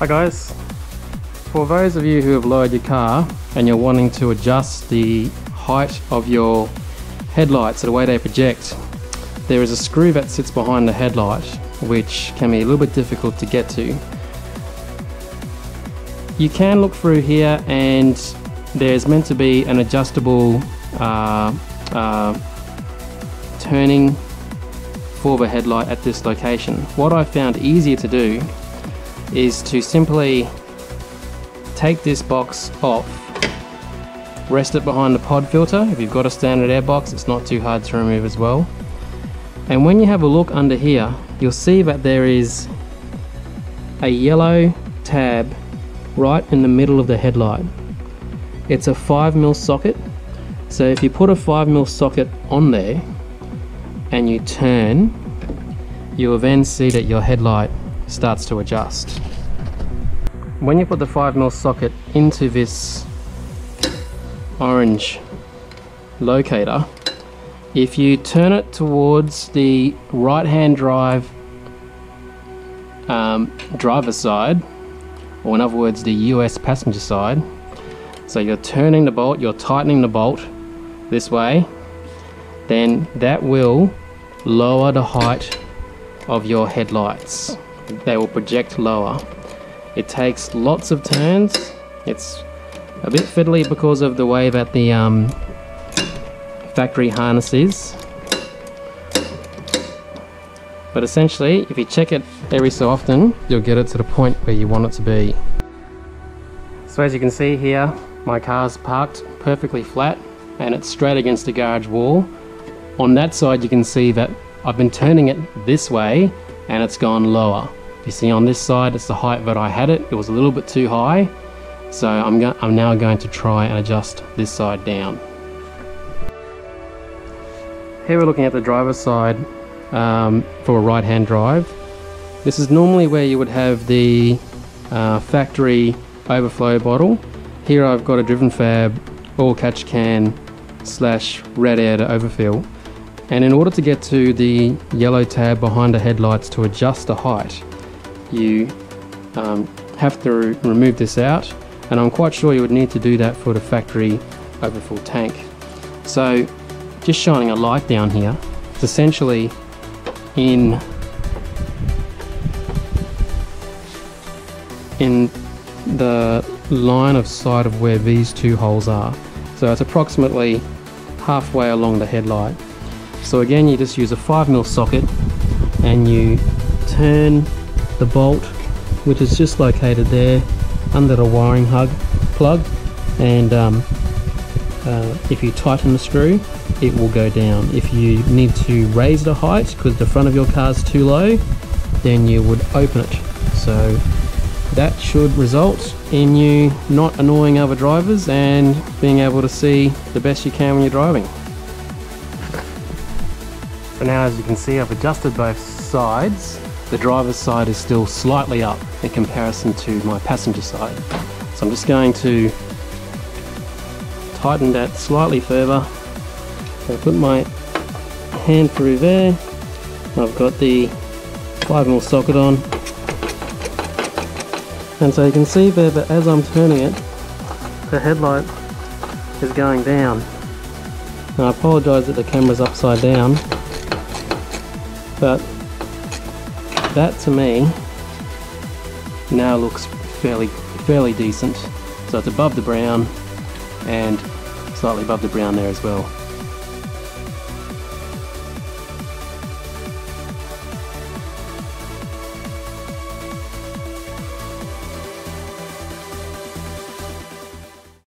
Hi guys, for those of you who have lowered your car and you're wanting to adjust the height of your headlights, the way they project, there is a screw that sits behind the headlight which can be a little bit difficult to get to. You can look through here and there's meant to be an adjustable turning for the headlight at this location. What I found easier to do is to simply take this box off, rest it behind the pod filter. If you've got a standard air box, it's not too hard to remove as well. And when you have a look under here, you'll see that there is a yellow tab right in the middle of the headlight. It's a 5mm socket. So if you put a 5mm socket on there and you turn, you will then see that your headlight starts to adjust. When you put the 5mm socket into this orange locator, if you turn it towards the right hand drive driver's side, or in other words the US passenger side, so you're turning the bolt, you're tightening the bolt this way, then that will lower the height of your headlights. They will project lower. It takes lots of turns. It's a bit fiddly because of the way that the factory harness is, but essentially if you check it every so often, you'll get it to the point where you want it to be. So as you can see here, my car's parked perfectly flat and it's straight against the garage wall. On that side you can see that I've been turning it this way and it's gone lower. You see on this side it's the height that I had it. It was a little bit too high, so I'm now going to try and adjust this side down. Here we're looking at the driver's side for a right hand drive. This is normally where you would have the factory overflow bottle. Here I've got a driven fab oil catch can slash radiator overfill, and in order to get to the yellow tab behind the headlights to adjust the height, you have to remove this out, and I'm quite sure you would need to do that for the factory overfill tank. So just shining a light down here, it's essentially in the line of sight of where these two holes are. So it's approximately halfway along the headlight. So again, you just use a 5mm socket and you turn the bolt, which is just located there under the wiring plug, and if you tighten the screw, it will go down. If you need to raise the height because the front of your car is too low, then you would open it. So that should result in you not annoying other drivers and being able to see the best you can when you're driving. So now, as you can see, I've adjusted both sides. The driver's side is still slightly up in comparison to my passenger side. So I'm just going to tighten that slightly further. So I put my hand through there. I've got the 5mm socket on. And so you can see there that as I'm turning it, the headlight is going down. Now I apologise that the camera's upside down, but that to me now looks fairly decent. So it's above the brown and slightly above the brown there as well.